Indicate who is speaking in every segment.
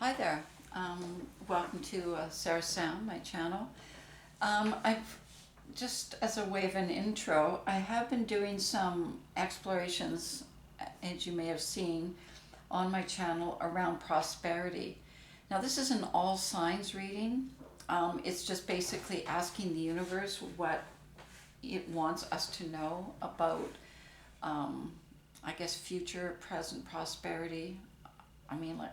Speaker 1: Hi there. Welcome to Sarasam, my channel. I've just as a way of an intro, I have been doing some explorations, as you may have seen, on my channel around prosperity. Now, this is an all signs reading. It's just basically asking the universe what it wants us to know about, I guess, future, present prosperity. I mean, like,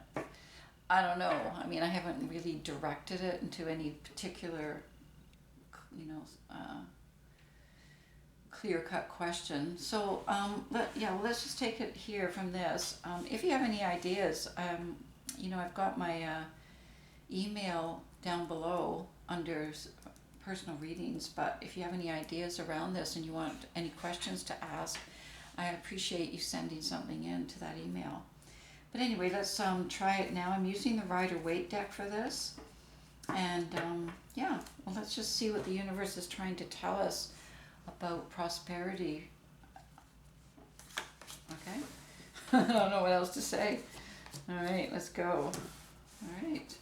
Speaker 1: I don't know. I mean, I haven't really directed it into any particular, you know, clear-cut question. So, let's just take it here from this. If you have any ideas, I've got my email down below under personal readings. But if you have any ideas around this and you want any questions to ask, I appreciate you sending something in to that email. But anyway, let's try it now. I'm using the Rider-Waite deck for this. And let's just see what the universe is trying to tell us about prosperity. Okay? I don't know what else to say. All right, let's go. All right.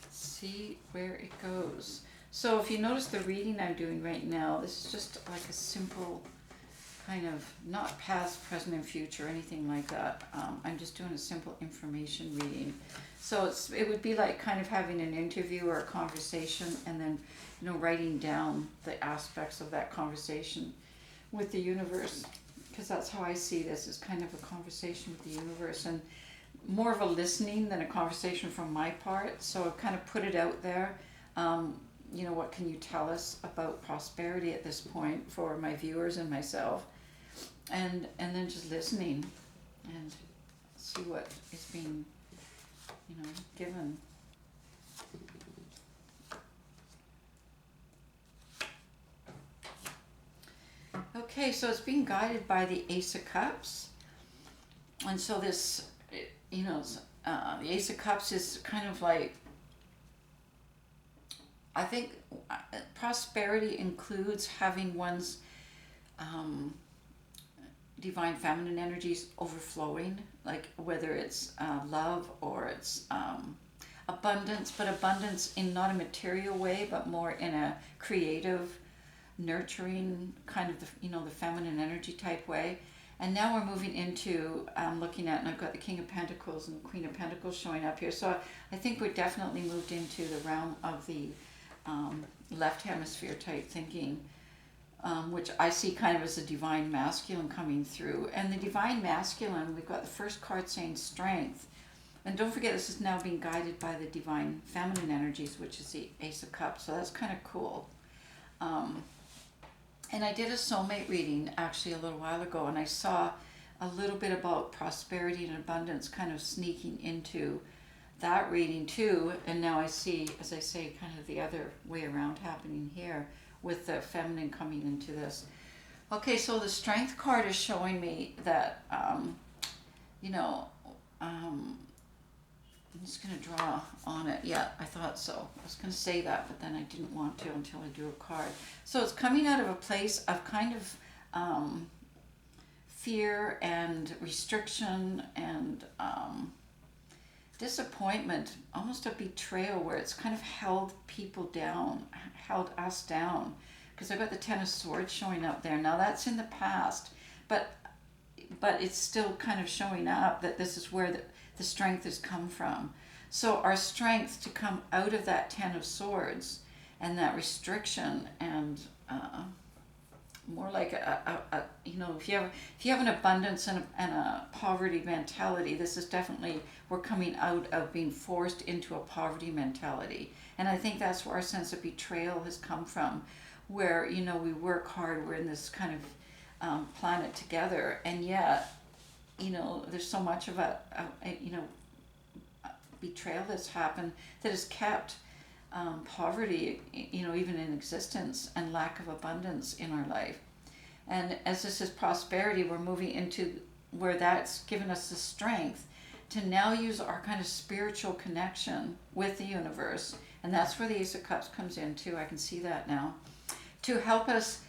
Speaker 1: Let's see where it goes. So if you notice the reading I'm doing right now, this is just like a simple kind of, not past, present, and future, anything like that. I'm just doing a simple information reading. So it would be like kind of having an interview or a conversation, and then writing down the aspects of that conversation with the universe, because that's how I see this, as kind of a conversation with the universe, and more of a listening than a conversation from my part. So I've kind of put it out there. What can you tell us about prosperity at this point for my viewers and myself? And then just listening and see what is being, given. Okay, so it's being guided by the Ace of Cups. And so this, the Ace of Cups is kind of like, I think prosperity includes having one's divine feminine energies overflowing, like whether it's love or it's abundance, but abundance in not a material way, but more in a creative, nurturing kind of the feminine energy type way. And now we're moving into looking at, and I've got the King of Pentacles and the Queen of Pentacles showing up here. So I think we're definitely moved into the realm of the left hemisphere type thinking, which I see kind of as a divine masculine coming through. And the divine masculine, we've got the first card saying strength. And don't forget, this is now being guided by the divine feminine energies, which is the Ace of Cups. So that's kind of cool. And I did a soulmate reading actually a little while ago, and I saw a little bit about prosperity and abundance kind of sneaking into that reading too. And now I see, as I say, kind of the other way around happening here with the feminine coming into this. Okay, so the strength card is showing me that, I'm just going to draw on it. Yeah, I thought so. I was going to say that, but then I didn't want to until I drew a card. So it's coming out of a place of kind of fear and restriction and disappointment, almost a betrayal, where it's kind of held people down, held us down. Because I've got the Ten of Swords showing up there. Now that's in the past, but it's still kind of showing up that this is where the strength has come from. So our strength to come out of that Ten of Swords and that restriction, and more like if you have an abundance and a poverty mentality, this is definitely, we're coming out of being forced into a poverty mentality. And I think that's where our sense of betrayal has come from, where we work hard, we're in this kind of planet together, and yet there's so much of a betrayal that's happened that has kept poverty, even in existence, and lack of abundance in our life. And as this is prosperity, we're moving into where that's given us the strength to now use our kind of spiritual connection with the universe. And that's where the Ace of Cups comes in too. I can see that now, to help us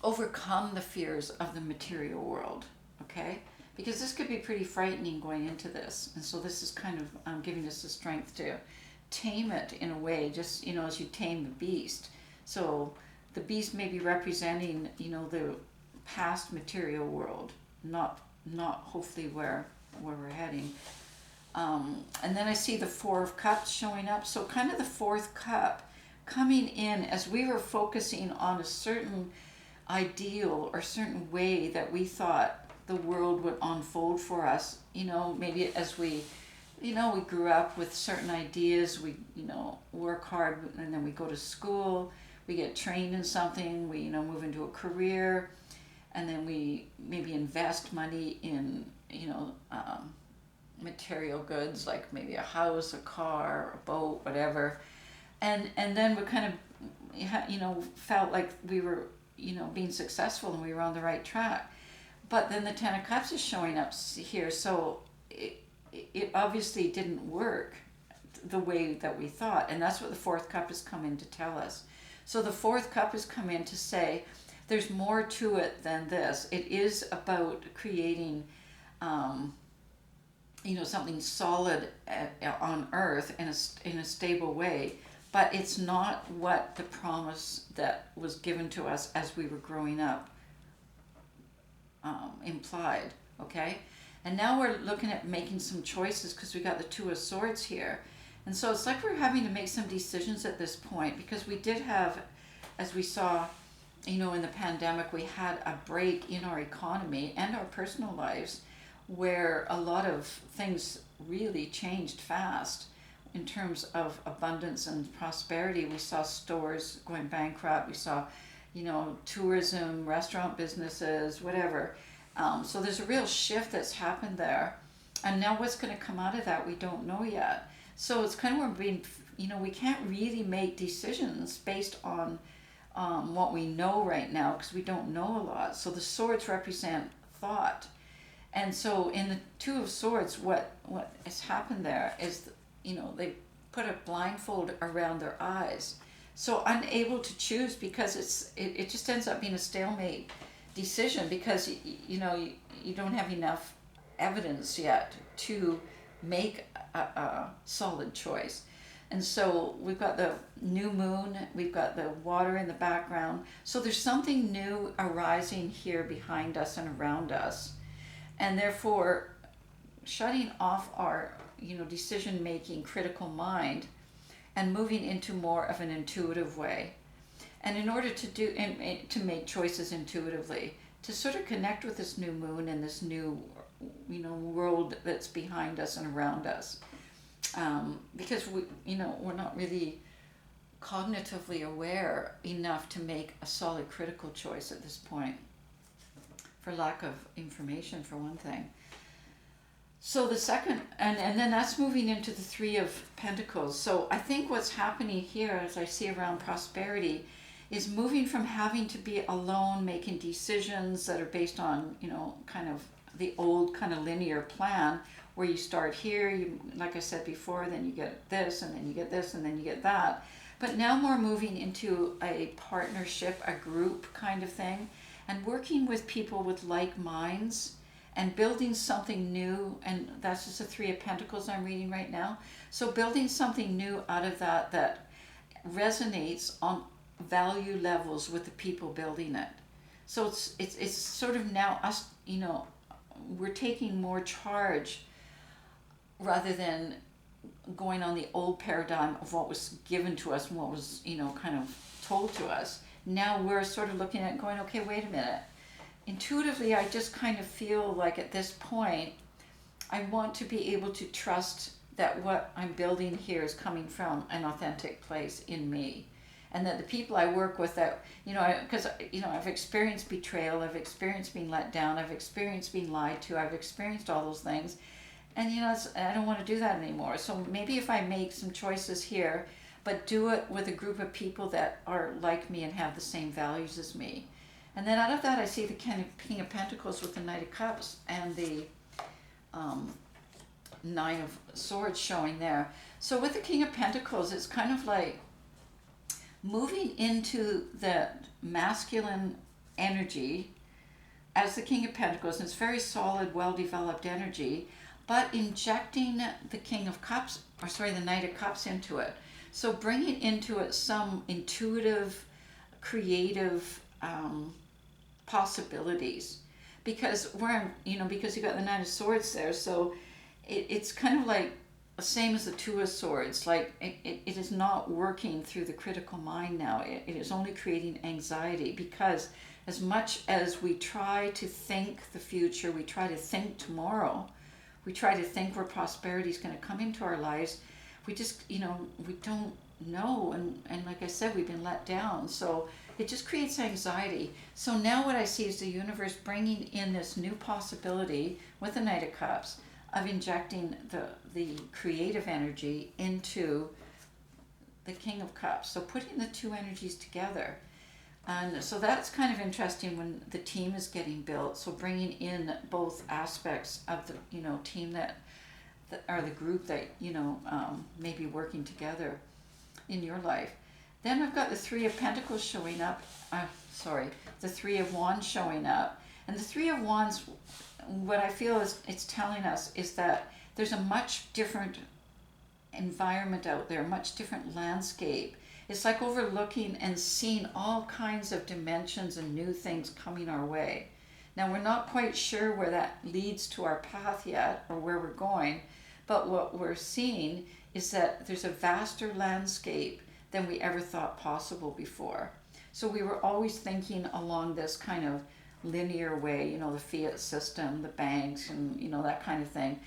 Speaker 1: overcome the fears of the material world. Okay, because this could be pretty frightening going into this. And so this is kind of giving us the strength to tame it in a way, just, as you tame the beast. So the beast may be representing, the past material world, not hopefully where we're heading. And then I see the Four of Cups showing up. So kind of the fourth cup coming in as we were focusing on a certain ideal or certain way that we thought the world would unfold for us. Maybe as we grew up with certain ideas, we, work hard, and then we go to school, we get trained in something, we, move into a career, and then we maybe invest money in, material goods, like maybe a house, a car, a boat, whatever. And then we kind of, felt like we were, being successful and we were on the right track. But then the Ten of Cups is showing up here, so it obviously didn't work the way that we thought. And that's what the fourth cup has come in to tell us. So the fourth cup has come in to say there's more to it than this. It is about creating, something solid on earth in a stable way. But it's not what the promise that was given to us as we were growing up implied, okay? And now we're looking at making some choices because we got the Two of Swords here. And so it's like we're having to make some decisions at this point, because we did have, as we saw, in the pandemic, we had a break in our economy and our personal lives where a lot of things really changed fast in terms of abundance and prosperity. We saw stores going bankrupt. We saw, tourism, restaurant businesses, whatever. So there's a real shift that's happened there. And now what's going to come out of that, we don't know yet. So it's kind of where we're being, we can't really make decisions based on what we know right now, because we don't know a lot. So the swords represent thought. And so in the Two of Swords, what has happened there is, they put a blindfold around their eyes. So unable to choose, because it just ends up being a stalemate decision, because you don't have enough evidence yet to make a solid choice. And so we've got the new moon, we've got the water in the background. So there's something new arising here behind us and around us. And therefore, shutting off our, decision-making critical mind and moving into more of an intuitive way. And in order to make choices intuitively, to sort of connect with this new moon and this new, world that's behind us and around us. Because we're not really cognitively aware enough to make a solid critical choice at this point, for lack of information, for one thing. So the second, and then that's moving into the Three of Pentacles. So I think what's happening here, as I see around prosperity, is moving from having to be alone, making decisions that are based on, kind of the old kind of linear plan, where you start here, you, like I said before, then you get this, and then you get this, and then you get that. But now we're moving into a partnership, a group kind of thing, and working with people with like minds, and building something new. And that's just the Three of Pentacles I'm reading right now. So building something new out of that resonates on value levels with the people building it. So it's sort of now us, we're taking more charge rather than going on the old paradigm of what was given to us and what was, kind of told to us. Now we're sort of looking at it going, okay, wait a minute. Intuitively, I just kind of feel like at this point, I want to be able to trust that what I'm building here is coming from an authentic place in me. And that the people I work with, that, because, I've experienced betrayal, I've experienced being let down, I've experienced being lied to, I've experienced all those things. And, I don't want to do that anymore. So maybe if I make some choices here, but do it with a group of people that are like me and have the same values as me. And then out of that, I see the King of Pentacles with the Knight of Cups and the Nine of Swords showing there. So with the King of Pentacles, it's kind of like moving into the masculine energy as the King of Pentacles, and it's very solid, well-developed energy, but injecting the King of Cups, or sorry, the Knight of Cups into it. So bringing into it some intuitive, creative possibilities. Because because you got the Nine of Swords there, so it's kind of like the same as the Two of Swords. Like it is not working through the critical mind now. It is only creating anxiety, because as much as we try to think the future, we try to think tomorrow, we try to think where prosperity is going to come into our lives, we just, we don't know. And like I said, we've been let down. So it just creates anxiety. So now what I see is the universe bringing in this new possibility with the Knight of Cups of injecting the creative energy into the King of Cups. So putting the two energies together. And so that's kind of interesting when the team is getting built. So bringing in both aspects of the team that or the group that may be working together in your life. Then I've got the Three of Pentacles showing up. The Three of Wands showing up. And the Three of Wands, what I feel is it's telling us is that there's a much different environment out there, much different landscape. It's like overlooking and seeing all kinds of dimensions and new things coming our way. Now, we're not quite sure where that leads to our path yet, or where we're going, but what we're seeing is that there's a vaster landscape than we ever thought possible before. So we were always thinking along this kind of linear way, the fiat system, the banks, and that kind of thing.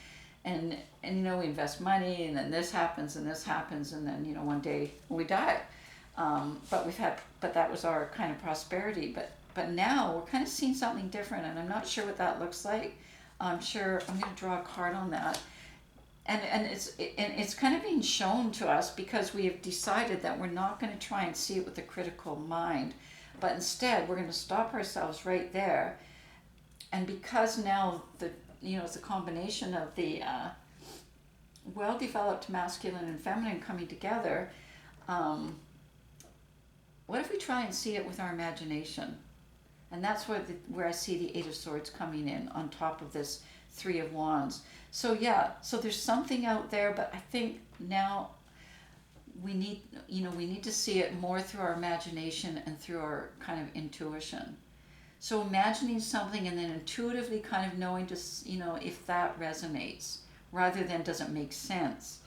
Speaker 1: And we invest money, and then this happens, and then one day we die. But that was our kind of prosperity. But now we're kind of seeing something different, and I'm not sure what that looks like. I'm going to draw a card on that. And it's kind of being shown to us because we have decided that we're not going to try and see it with a critical mind, but instead we're going to stop ourselves right there. And because now it's a combination of the well-developed masculine and feminine coming together, what if we try and see it with our imagination? And that's where I see the Eight of Swords coming in on top of this Three of Wands. So there's something out there, but I think now we need to see it more through our imagination and through our kind of intuition. So imagining something and then intuitively kind of knowing if that resonates, rather than does it make sense,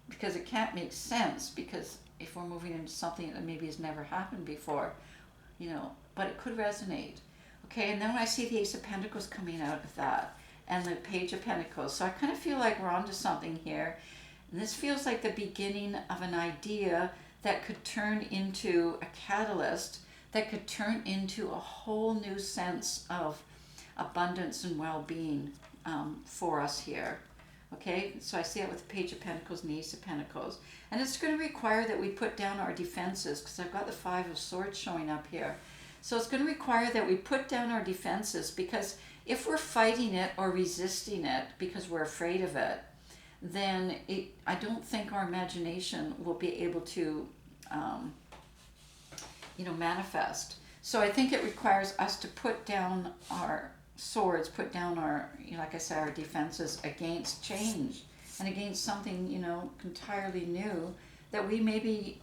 Speaker 1: because it can't make sense, because if we're moving into something that maybe has never happened before, but it could resonate. Okay, and then when I see the Ace of Pentacles coming out of that, and the Page of Pentacles, so I kind of feel like we're onto something here. And this feels like the beginning of an idea that could turn into a catalyst, that could turn into a whole new sense of abundance and well-being for us here. Okay, so I see it with the Page of Pentacles and the Ace of Pentacles. And it's going to require that we put down our defenses, because I've got the Five of Swords showing up here. So it's going to require that we put down our defenses, because if we're fighting it or resisting it because we're afraid of it, then I don't think our imagination will be able to, manifest. So I think it requires us to put down our swords, put down our, like I said, our defenses against change and against something, entirely new that we maybe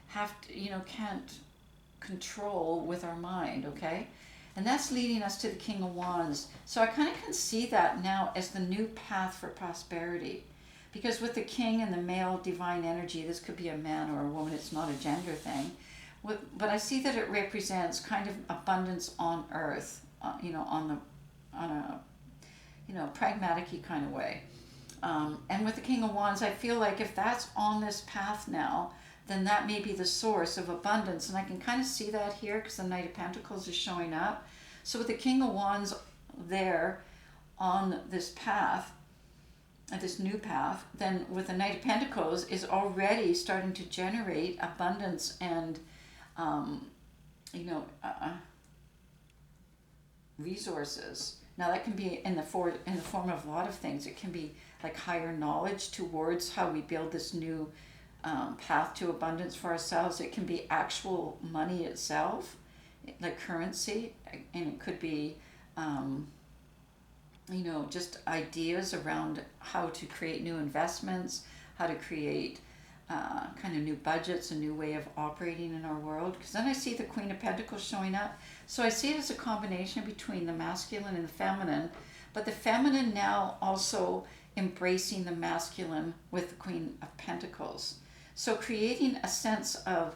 Speaker 1: have to, can't control with our mind, okay? And that's leading us to the King of Wands. So I kind of can see that now as the new path for prosperity. Because with the King and the male divine energy, this could be a man or a woman, it's not a gender thing. But I see that it represents kind of abundance on earth, on a pragmatic-y kind of way. And with the King of Wands, I feel like if that's on this path now, then that may be the source of abundance. And I can kind of see that here because the Knight of Pentacles is showing up. So with the King of Wands there on this path, this new path, then with the Knight of Pentacles is already starting to generate abundance and, resources. Now that can be in the form of a lot of things. It can be like higher knowledge towards how we build this new path to abundance for ourselves. It can be actual money itself, like currency, and it could be just ideas around how to create new investments, how to create kind of new budgets, a new way of operating in our world. Because then I see the Queen of Pentacles showing up. So I see it as a combination between the masculine and the feminine, but the feminine now also embracing the masculine with the Queen of Pentacles. So creating a sense of,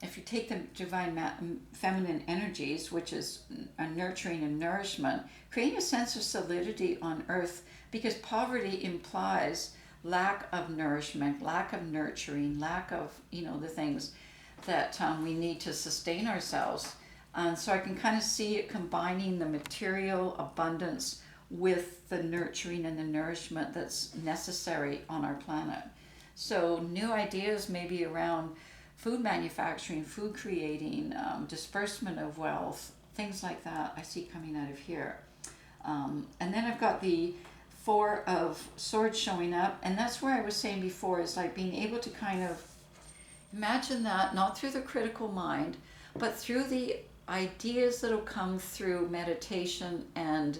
Speaker 1: if you take the divine feminine energies, which is a nurturing and nourishment, creating a sense of solidity on earth, because poverty implies lack of nourishment, lack of nurturing, lack of, the things that we need to sustain ourselves. And so I can kind of see it combining the material abundance with the nurturing and the nourishment that's necessary on our planet. So new ideas maybe around food manufacturing, food creating, disbursement of wealth, things like that I see coming out of here. And then I've got the Four of Swords showing up, and that's where I was saying before, is like being able to kind of imagine that, not through the critical mind, but through the ideas that'll come through meditation and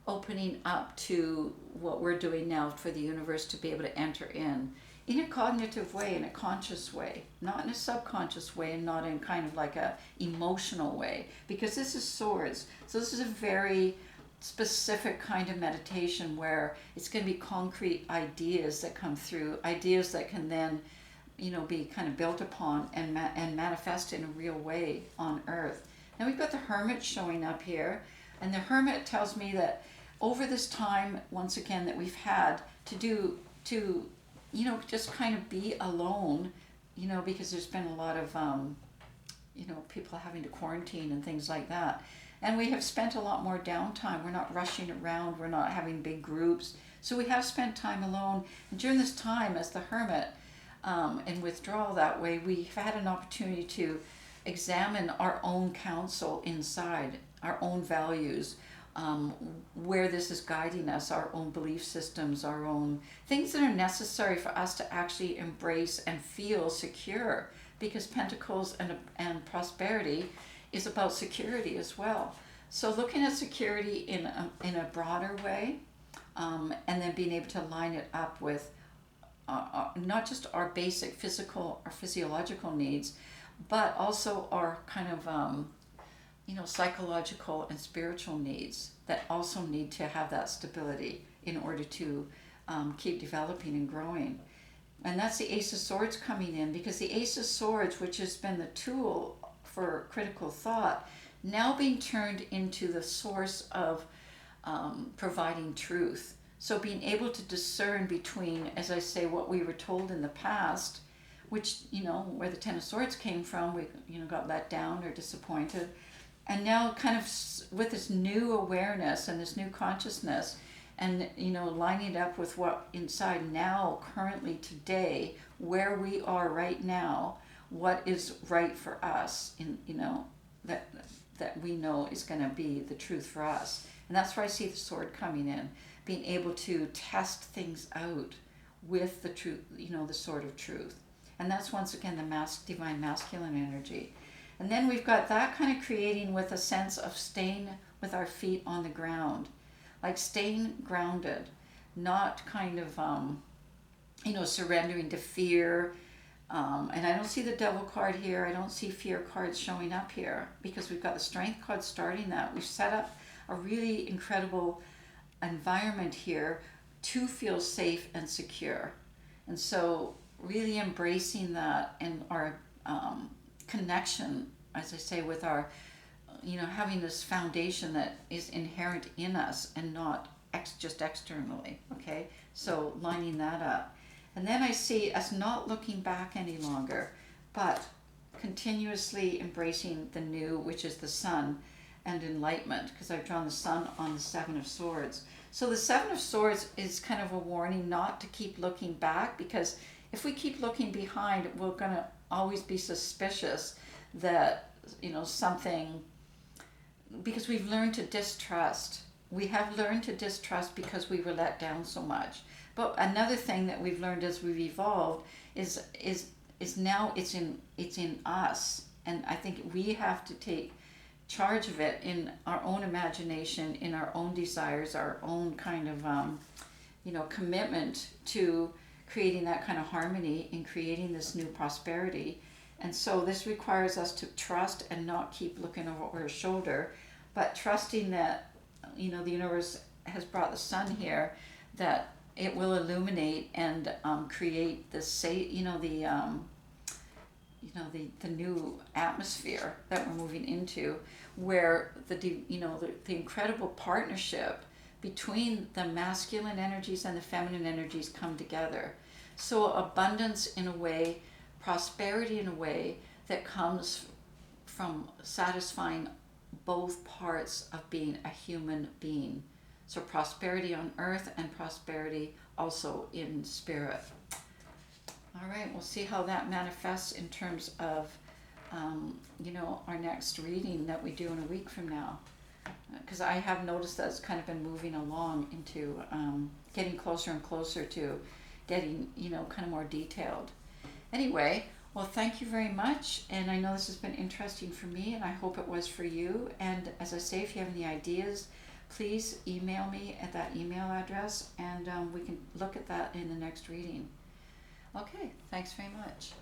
Speaker 1: opening up to what we're doing now for the universe to be able to enter in a cognitive way, in a conscious way, not in a subconscious way, and not in kind of like a emotional way, because this is swords. So this is a very specific kind of meditation where it's going to be concrete ideas that come through, ideas that can then, be kind of built upon and manifest in a real way on earth. Now we've got the Hermit showing up here, and the Hermit tells me that over this time, once again, that we've had to just kind of be alone, because there's been a lot of, people having to quarantine and things like that. And we have spent a lot more downtime. We're not rushing around. We're not having big groups. So we have spent time alone. And during this time, as the Hermit, and withdrawal that way, we've had an opportunity to examine our own counsel inside, our own values, where this is guiding us, our own belief systems, our own things that are necessary for us to actually embrace and feel secure, because Pentacles and prosperity is about security as well. So looking at security in a broader way, and then being able to line it up with not just our basic physical or physiological needs, but also our kind of psychological and spiritual needs that also need to have that stability in order to keep developing and growing. And that's the Ace of Swords coming in, because the Ace of Swords, which has been the tool for critical thought, now being turned into the source of providing truth. So being able to discern between, as I say, what we were told in the past, which, where the Ten of Swords came from, we, got let down or disappointed. And now kind of with this new awareness and this new consciousness, and, lining it up with what inside now, currently today, where we are right now, what is right for us, that we know is going to be the truth for us. And that's where I see the sword coming in, being able to test things out with the truth, the sword of truth. And that's once again the divine masculine energy. And then we've got that kind of creating with a sense of staying with our feet on the ground, like staying grounded, not kind of, surrendering to fear. And I don't see the Devil card here. I don't see fear cards showing up here, because we've got the Strength card starting that. We've set up a really incredible environment here to feel safe and secure. And so really embracing that and our connection, as I say, with our, having this foundation that is inherent in us and not just externally, okay? So lining that up. And then I see us not looking back any longer, but continuously embracing the new, which is the sun and enlightenment, because I've drawn the sun on the Seven of Swords. So the Seven of Swords is kind of a warning not to keep looking back, because if we keep looking behind, we're going to always be suspicious that, something, because we've learned to distrust. We have learned to distrust because we were let down so much. But another thing that we've learned as we've evolved is now it's in us, and I think we have to take charge of it in our own imagination, in our own desires, our own kind of, commitment to creating that kind of harmony and creating this new prosperity. And so this requires us to trust and not keep looking over our shoulder, but trusting that, the universe has brought the sun here, that it will illuminate and create the the new atmosphere that we're moving into, where the incredible partnership between the masculine energies and the feminine energies come together. So abundance in a way, prosperity in a way that comes from satisfying both parts of being a human being. So prosperity on earth and prosperity also in spirit. All right, we'll see how that manifests in terms of, our next reading that we do in a week from now. Because I have noticed that it's kind of been moving along into getting closer and closer to getting, kind of more detailed. Anyway, well, thank you very much. And I know this has been interesting for me, and I hope it was for you. And as I say, if you have any ideas, please email me at that email address, and we can look at that in the next reading. Okay, thanks very much.